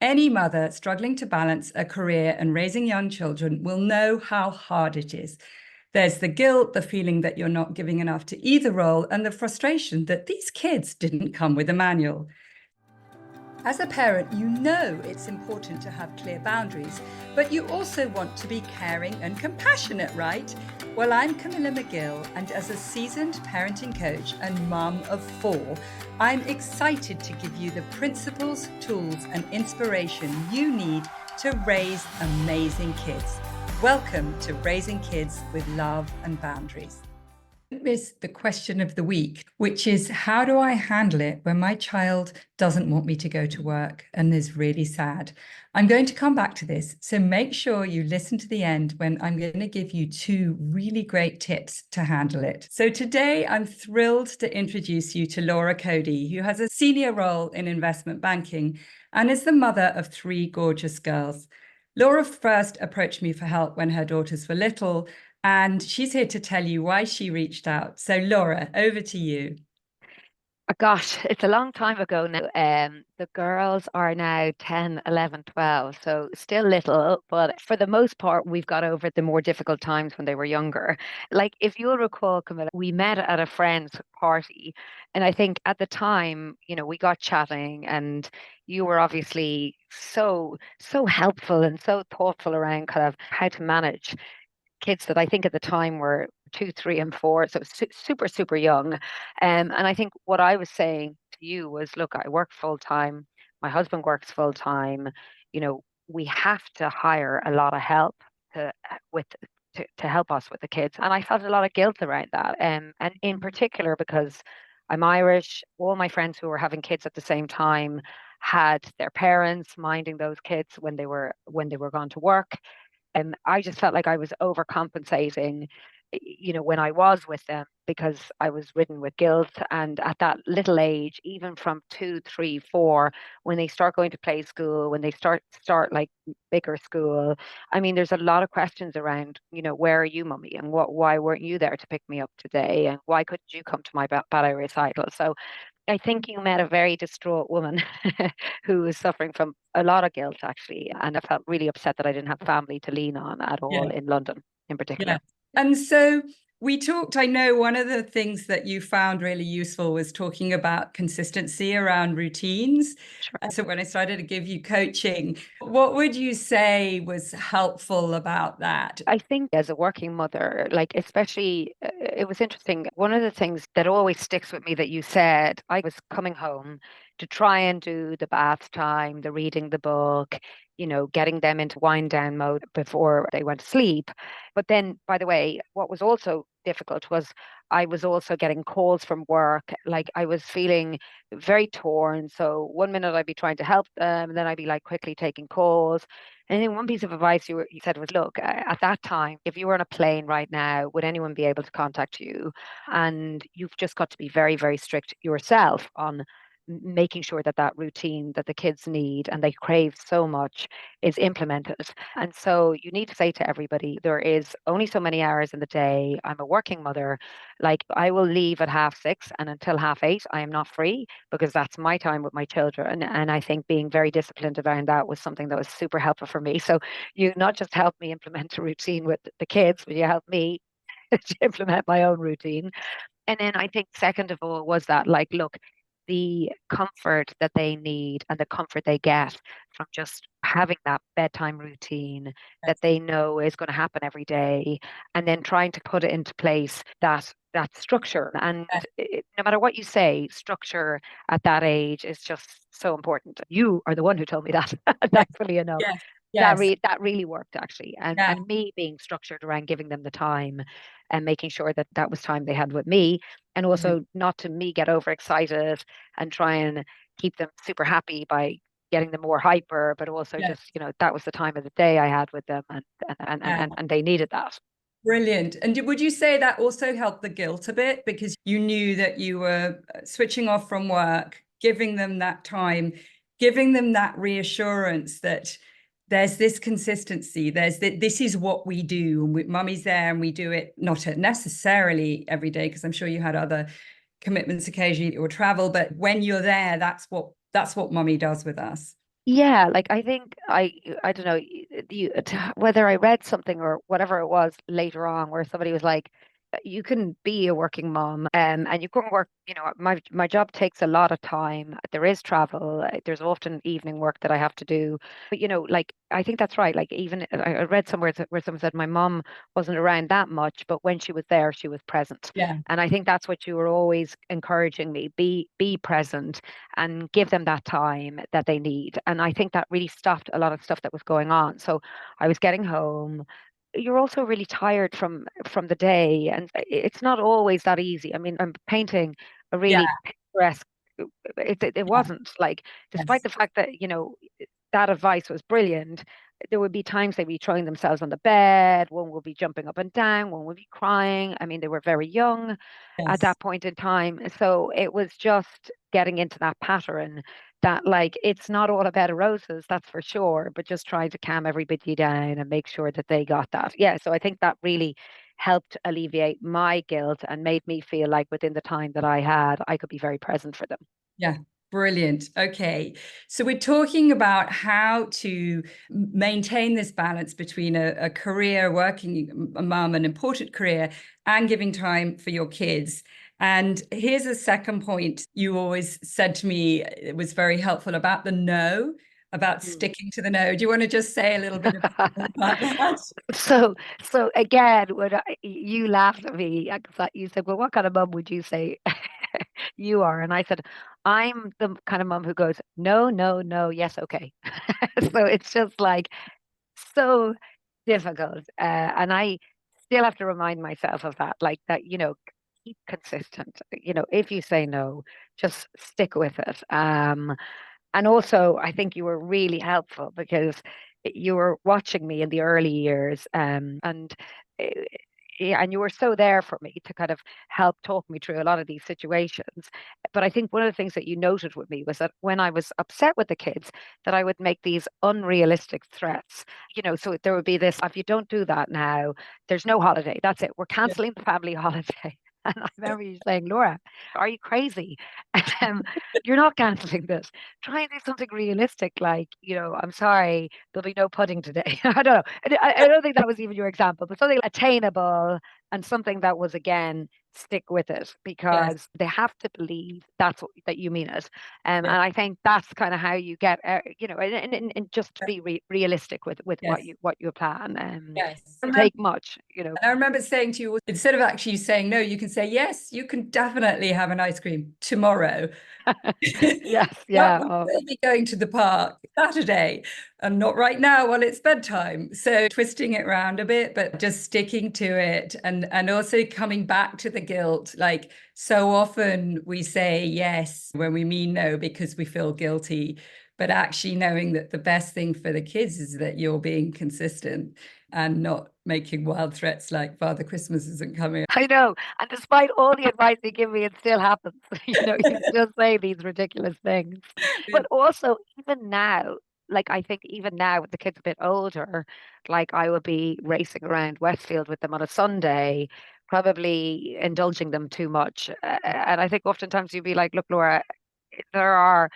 Any mother struggling to balance a career and raising young children will know how hard it is. There's the guilt, the feeling that you're not giving enough to either role, and the frustration that these kids didn't come with a manual. As a parent, you know it's important to have clear boundaries, but you also want to be caring and compassionate, right? Well, I'm Camilla McGill, and as a seasoned parenting coach and mum of 4, I'm excited to give you the principles, tools, and inspiration you need to raise amazing kids. Welcome to Raising Kids with Love and Boundaries. Is the question of the week, which is, how do I handle it when my child doesn't want me to go to work and is really sad? I'm going to come back to this, so make sure you listen to the end when I'm going to give you 2 really great tips to handle it. So today I'm thrilled to introduce you to Laura Coady, who has a senior role in investment banking and is the mother of 3 gorgeous girls. Laura first approached me for help when her daughters were little, and she's here to tell you why she reached out. So Laura, over to you. Gosh, it's a long time ago now. The girls are now 10, 11, 12, so still little, but for the most part, we've got over the more difficult times when they were younger. Like, if you'll recall, Camilla, we met at a friend's party, and I think at the time, we got chatting, and you were obviously so helpful and so thoughtful around kind of how to manage kids that I think at the time were 2, 3, and 4, so super, super young. And I think what I was saying to you was, look, I work full time. My husband works full time. We have to hire a lot of help to with to help us with the kids. And I felt a lot of guilt around that. And in particular because I'm Irish, all my friends who were having kids at the same time had their parents minding those kids when they were gone to work. And I just felt like I was overcompensating, when I was with them because I was ridden with guilt. And at that little age, even from 2, 3, 4, when they start going to play school, when they start like bigger school, I mean, there's a lot of questions around, where are you, mummy? And why weren't you there to pick me up today? And why couldn't you come to my ballet recital? So I think you met a very distraught woman who was suffering from a lot of guilt, actually. And I felt really upset that I didn't have family to lean on at all Yeah. in London in Yeah. particular. And so we talked, I know one of the things that you found really useful was talking about consistency around routines. Sure. So when I started to give you coaching, what would you say was helpful about that? I think as a working mother, like especially, it was interesting. One of the things that always sticks with me that you said, I was coming home to try and do the bath time, the reading the book, getting them into wind down mode before they went to sleep. But then, by the way, what was also difficult was I was also getting calls from work. Like, I was feeling very torn. So one minute I'd be trying to help them, and then I'd be like quickly taking calls. And then one piece of advice you said was, look, at that time, if you were on a plane right now, would anyone be able to contact you? And you've just got to be very, very strict yourself on making sure that that routine that the kids need and they crave so much is implemented. And so you need to say to everybody, there is only so many hours in the day. I'm a working mother. Like, I will leave at 6:30, and until 8:30, I am not free because that's my time with my children. And I think being very disciplined around that was something that was super helpful for me. So you not just helped me implement a routine with the kids, but you helped me to implement my own routine. And then I think second of all was that, like, look, the comfort that they need and the comfort they get from just having that bedtime routine that they know is going to happen every day, and then trying to put it into place, that structure. And no matter what you say, structure at that age is just so important. You are the one who told me that, Yes, thankfully enough. yes, That yes. that really worked, actually. And Yeah. me being structured around giving them the time and making sure that that was time they had with me, and also not to me get overexcited and try and keep them super happy by getting them more hyper, but also Yeah. just, that was the time of the day I had with them, Yeah. and they needed that. Brilliant. And would you say that also helped the guilt a bit because you knew that you were switching off from work, giving them that time, giving them that reassurance that there's this consistency, this is what we do, and mummy's there and we do it not necessarily every day, because I'm sure you had other commitments occasionally or travel, but when you're there, that's what mummy does with us. Yeah, like I think I don't know whether I read something or whatever it was later on where somebody was like, you can be a working mom, and you can work, my job takes a lot of time. There is travel, there's often evening work that I have to do. But like I think that's right. Like even I read somewhere where someone said my mom wasn't around that much, but when she was there, she was present. Yeah, And I think that's what you were always encouraging me, be present and give them that time that they need. And I think that really stopped a lot of stuff that was going on. So I was getting home. You're also really tired from the day, and it's not always that easy. I mean, I'm painting a yeah, really picturesque. It yeah, wasn't like, despite yes, the fact that that advice was brilliant. There would be times they'd be throwing themselves on the bed. One would be jumping up and down. One would be crying. I mean, they were very young at yes. that point in time. So it was just getting into that pattern that, like, it's not all a bed of roses, that's for sure, but just trying to calm everybody down and make sure that they got that. Yeah. So I think that really helped alleviate my guilt and made me feel like within the time that I had, I could be very present for them. Yeah, brilliant. Okay. So we're talking about how to maintain this balance between a career, working a mum, an important career, and giving time for your kids. And here's a second point you always said to me, it was very helpful about the no, about Mm. sticking to the no. Do you want to just say a little bit about that? So, so again, when you laughed at me, I thought you said, "Well, what kind of mum would you say you are?" And I said, "I'm the kind of mum who goes, no, no, no, yes, okay." So it's just like so difficult, and I still have to remind myself of that, like that. Keep consistent. If you say no, just stick with it. And also, I think you were really helpful because you were watching me in the early years, and uh, yeah, and you were so there for me to kind of help talk me through a lot of these situations. But I think one of the things that you noted with me was that when I was upset with the kids, that I would make these unrealistic threats. So there would be this: if you don't do that now, there's no holiday. That's it. We're Yeah. canceling the family holiday. And I remember you saying, Laura, are you crazy? Um, you're not canceling this. Try and do something realistic, like, I'm sorry, there'll be no pudding today. I don't know. I don't think that was even your example, but something attainable and something that was, again, stick with it Yes. because they have to believe that you mean it. And Yes. I think that's kind of how you get, and just to be realistic with Yes. what you plan. Yes. Doesn't take much. And I remember saying to you, instead of actually saying no, you can say, yes, you can definitely have an ice cream tomorrow. Yes, But yeah. we Oh, will be going to the park Saturday and not right now while it's bedtime. So twisting it around a bit, but just sticking to it and also coming back to the guilt. Like so often we say yes when we mean no because we feel guilty, but actually knowing that the best thing for the kids is that you're being consistent and not making wild threats like Father Christmas isn't coming. I know. And despite all the advice you give me, it still happens. You still say these ridiculous things. But also, even now, like I think even now with the kids a bit older, like I would be racing around Westfield with them on a Sunday, probably indulging them too much. And I think oftentimes you'd be like, look, Laura, there are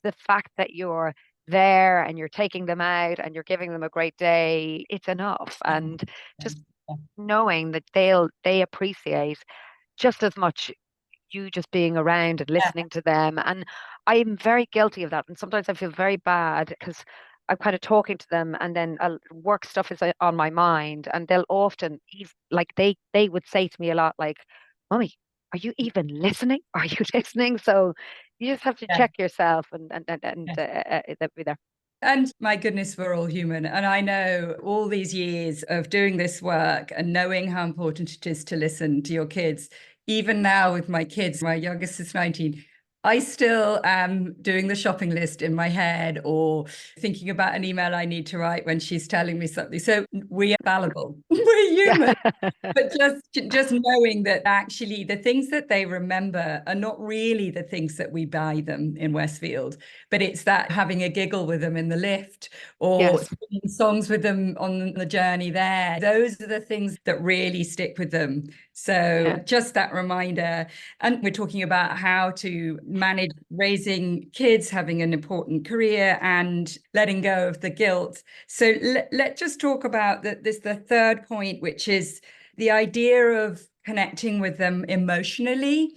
the fact that you're there and you're taking them out and you're giving them a great day, it's enough. And just knowing that they appreciate just as much you just being around and listening to them. And I'm very guilty of that. And sometimes I feel very bad because I'm kind of talking to them and then work stuff is on my mind. And they'll often, like they would say to me a lot, like, Mummy, are you even listening? Are you listening? So you just have to Yeah. check yourself and Yeah. be there. And my goodness, we're all human. And I know all these years of doing this work and knowing how important it is to listen to your kids, even now with my kids, my youngest is 19, I still am doing the shopping list in my head or thinking about an email I need to write when she's telling me something. So we are fallible. We're Yeah. human. But just knowing that actually the things that they remember are not really the things that we buy them in Westfield, but it's that having a giggle with them in the lift or Yes. singing songs with them on the journey there. Those are the things that really stick with them. So Yeah. just that reminder. And we're talking about how to manage raising kids, having an important career, and letting go of the guilt. So let's just talk about the third point, which is the idea of connecting with them emotionally.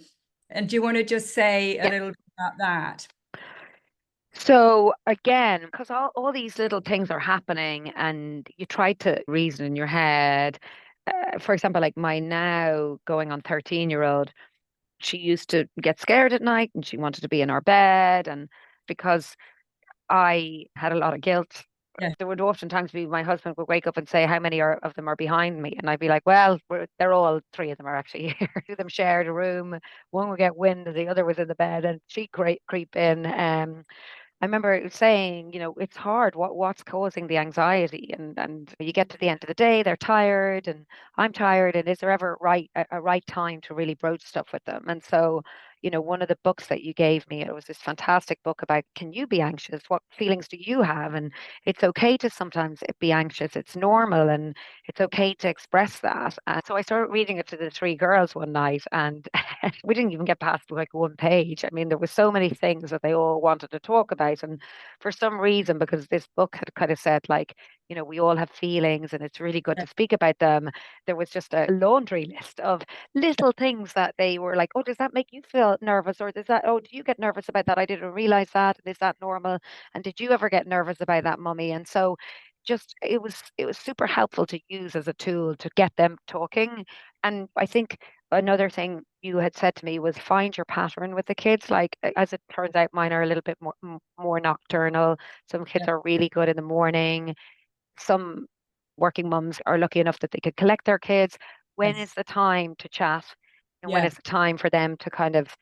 And do you want to just say a Yeah. little bit about that? So again, because all these little things are happening and you try to reason in your head. For example, like my now going on 13-year-old, she used to get scared at night and she wanted to be in our bed. And because I had a lot of guilt, Yeah, there would oftentimes be my husband would wake up and say, how many of them are behind me? And I'd be like, well, they're all three of them are actually here. Two of them shared a room. One would get wind and the other was in the bed and she'd creep in. I remember saying, it's hard. What's causing the anxiety? And you get to the end of the day, they're tired, and I'm tired. And is there ever a right time to really broach stuff with them? And so, one of the books that you gave me, it was this fantastic book about can you be anxious? What feelings do you have? And it's okay to sometimes be anxious. It's normal, and it's okay to express that. And so I started reading it to the three girls one night, and we didn't even get past like one page. I mean, there were so many things that they all wanted to talk about. And for some reason, because this book had kind of said, like, we all have feelings and it's really good yeah, to speak about them, there was just a laundry list of little things that they were like, oh, does that make you feel nervous? Or does that, oh, do you get nervous about that? I didn't realize that. Is that normal? And did you ever get nervous about that, mummy? And so just it was super helpful to use as a tool to get them talking. And I think another thing you had said to me was find your pattern with the kids. Like as it turns out, mine are a little bit more nocturnal. Some kids yeah, are really good in the morning. Some working mums are lucky enough that they could collect their kids. When yes, is the time to chat? And when yeah, is the time for them to kind of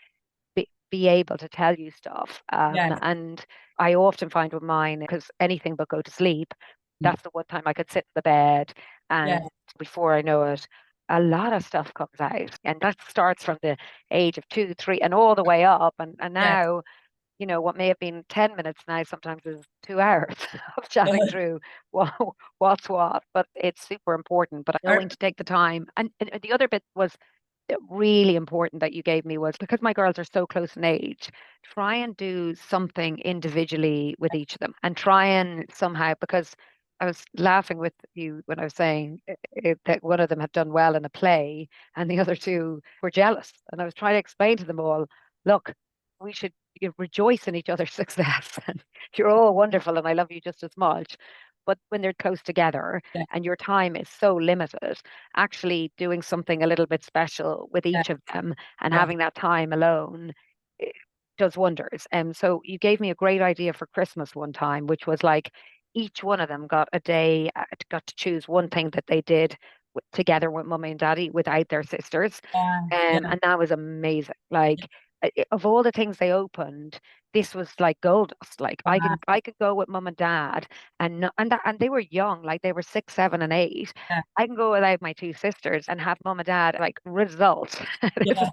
be able to tell you stuff? yes, And I often find with mine, because anything but go to sleep, that's the one time I could sit in the bed and yes, before I know it, a lot of stuff comes out. And that starts from the age of 2, 3 and all the way up. And yes, now, what may have been 10 minutes now sometimes is 2 hours of chatting yes. through what, what's what. But it's super important. But knowing to take the time. And the other bit was really important that you gave me was because my girls are so close in age, try and do something individually with each of them and try and somehow, because I was laughing with you when I was saying that one of them had done well in a play and the other two were jealous. And I was trying to explain to them all, look, we should rejoice in each other's success. And you're all wonderful and I love you just as much. But when they're close together Yeah, and your time is so limited, actually doing something a little bit special with yeah, each of them and yeah, having that time alone does wonders. So you gave me a great idea for Christmas one time, which was like each one of them got a day, got to choose one thing that they did together with mummy and daddy without their sisters. yeah, And that was amazing. Like of all the things they opened, this was like gold dust. Like yeah, I could go with mum and dad and they were young, like they were 6, 7, and 8. yeah, I can go without my two sisters and have mum and dad like result. This yeah, is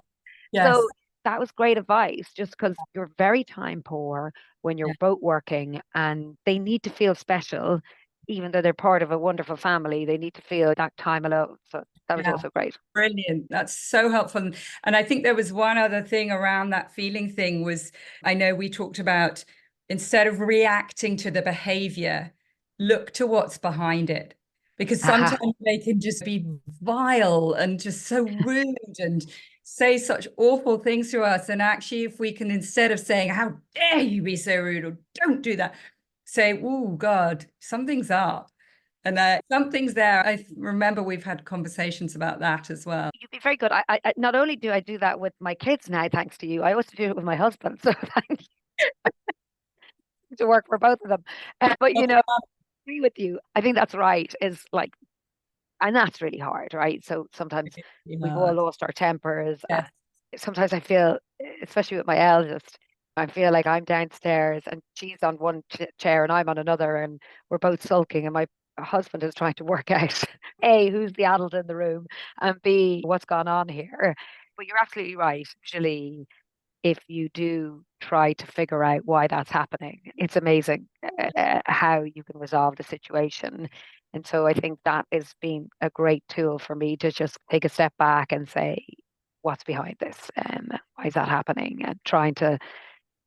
yes, so that was great advice, just because you're very time poor when you're yeah. both working and they need to feel special, even though they're part of a wonderful family, they need to feel that time alone. So that was Yeah, also great. brilliant. That's so helpful. And I think there was one other thing around that feeling thing was I know we talked about instead of reacting to the behavior, look to what's behind it. Because Aha. sometimes they can just be vile and just so rude and say such awful things to us. And actually, if we can, instead of saying, how dare you be so rude or don't do that, say, oh God, something's up. And something's there. I remember we've had conversations about that as well. You'd be very good. Not only do I do that with my kids now, thanks to you, I also do it with my husband. So thank you to work for both of them. But I agree with you. I think that's right. Is like, and that's really hard, right? So sometimes we've all Hard. lost our tempers. Yes. Sometimes I feel, especially with my eldest, I feel like I'm downstairs and she's on one chair and I'm on another, and we're both sulking. And my husband is trying to work out A, who's the adult in the room, and B, what's gone on here. But you're absolutely right. Usually, if you do try to figure out why that's happening, it's amazing how you can resolve the situation. And so I think that has been a great tool for me to just take a step back and say, what's behind this? Why is that happening? And trying to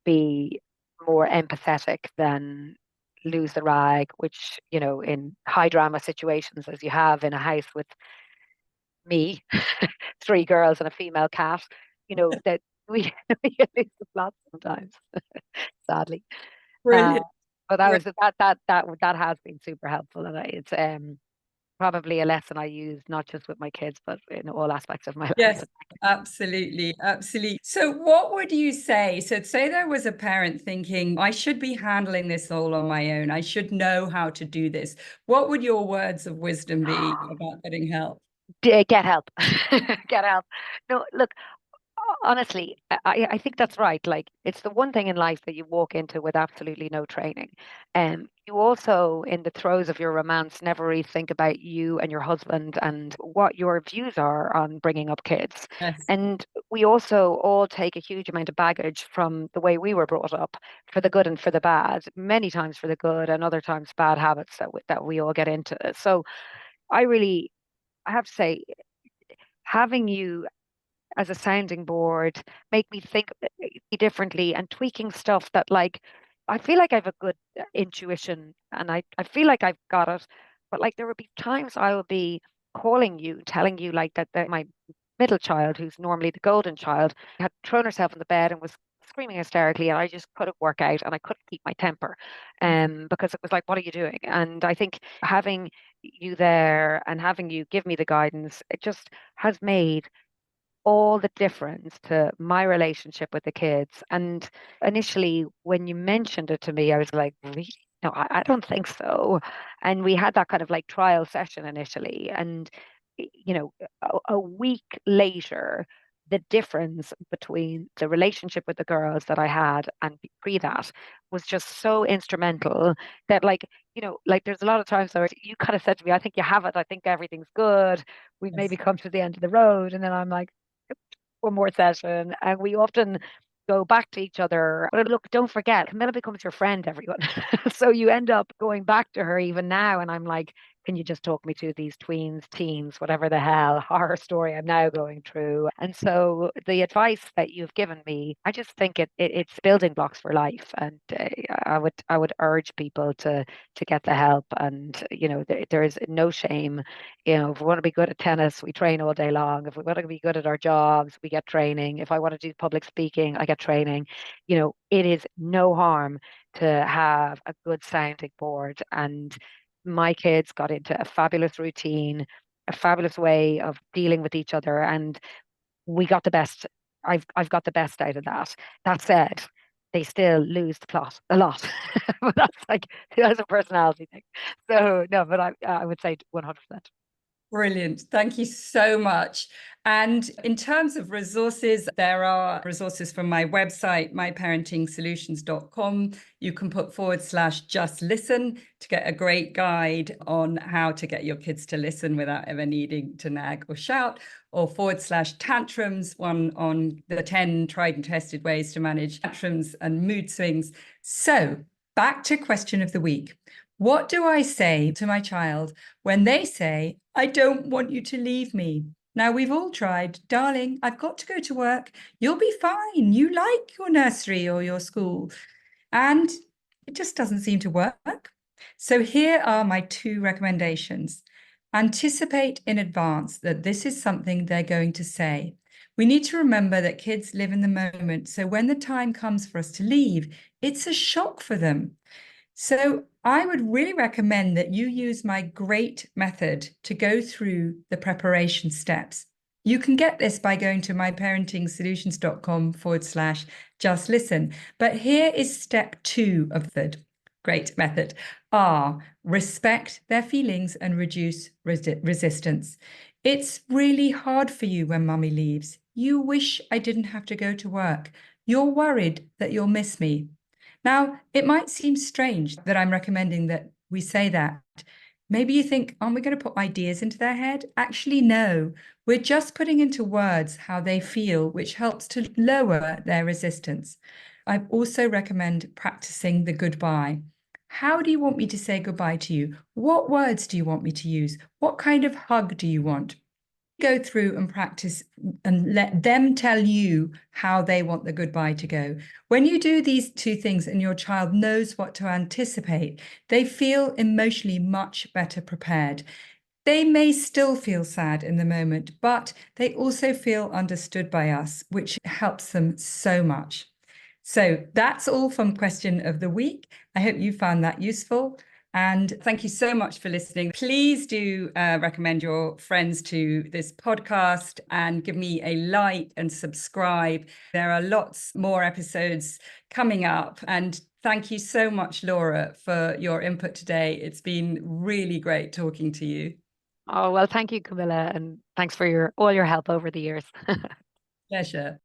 be more empathetic than lose the rag, which, in high drama situations, as you have in a house with me, three girls and a female cat, that we, we lose the plot sometimes, sadly. Uh, Brilliant. but that has been super helpful, and it's probably a lesson I use not just with my kids, but in all aspects of my life. Yes, absolutely. Absolutely. So, what would you say? So, say there was a parent thinking, I should be handling this all on my own. I should know how to do this. What would your words of wisdom be about getting help? Get help. Get help. No, look, honestly, I think that's right. Like, it's the one thing in life that you walk into with absolutely no training. You also, in the throes of your romance, never really think about you and your husband and what your views are on bringing up kids. Yes, And we also all take a huge amount of baggage from the way we were brought up, for the good and for the bad, many times for the good and other times bad habits that we all get into. So I have to say, having you as a sounding board, make me think differently and tweaking stuff that, like, I feel like I have a good intuition and I feel like I've got it. But like there will be times I will be calling you, telling you like that my middle child, who's normally the golden child, had thrown herself in the bed and was screaming hysterically, and I just couldn't work out and I couldn't keep my temper. Because it was like, what are you doing? And I think having you there and having you give me the guidance, it just has made all the difference to my relationship with the kids. And initially, when you mentioned it to me, I was like, really? No, I don't think so. And we had that kind of like trial session initially. And, you know, a week later, the difference between the relationship with the girls that I had and pre that was just so instrumental that, like there's a lot of times where you kind of said to me, I think you have it. I think everything's good. We've yes, maybe come to the end of the road. And then I'm like, one more session, and we often go back to each other. But look, don't forget, Camilla becomes your friend, everyone. So you end up going back to her even now, and I'm like, can you just talk me through these tweens, teens, whatever the hell horror story I'm now going through? And so the advice that you've given me, I just think it's building blocks for life, and I would urge people to get the help. And there is no shame. If we want to be good at tennis, we train all day long. If we want to be good at our jobs, we get training. If I want to do public speaking, I get training. It is no harm to have a good sounding board. And my kids got into a fabulous routine, a fabulous way of dealing with each other, and we got the best. I've got the best out of that. That said, they still lose the plot a lot, but that's a personality thing. So no, but I would say 100%. brilliant. Thank you so much. And in terms of resources, there are resources from my website, myparentingsolutions.com. You can put /just listen to get a great guide on how to get your kids to listen without ever needing to nag or shout, or /tantrums, one on the 10 tried and tested ways to manage tantrums and mood swings. So back to question of the week. What do I say to my child when they say, I don't want you to leave me? Now, we've all tried, darling, I've got to go to work. You'll be fine. You like your nursery or your school. And it just doesn't seem to work. So here are my two recommendations. Anticipate in advance that this is something they're going to say. We need to remember that kids live in the moment. So when the time comes for us to leave, it's a shock for them. So I would really recommend that you use my great method to go through the preparation steps. You can get this by going to myparentingsolutions.com /just listen. But here is step 2 of the great method. Respect their feelings and reduce resistance. It's really hard for you when mummy leaves. You wish I didn't have to go to work. You're worried that you'll miss me. Now, it might seem strange that I'm recommending that we say that. Maybe you think, aren't we going to put ideas into their head? Actually, no. We're just putting into words how they feel, which helps to lower their resistance. I also recommend practicing the goodbye. How do you want me to say goodbye to you? What words do you want me to use? What kind of hug do you want? Go through and practice and let them tell you how they want the goodbye to go. When you do these two things and your child knows what to anticipate, they feel emotionally much better prepared. They may still feel sad in the moment, but they also feel understood by us, which helps them so much. So that's all from Question of the Week. I hope you found that useful. And thank you so much for listening. Please do recommend your friends to this podcast and give me a like and subscribe. There are lots more episodes coming up. And thank you so much, Laura, for your input today. It's been really great talking to you. Oh, well, thank you, Camilla, and thanks for all your help over the years. Pleasure.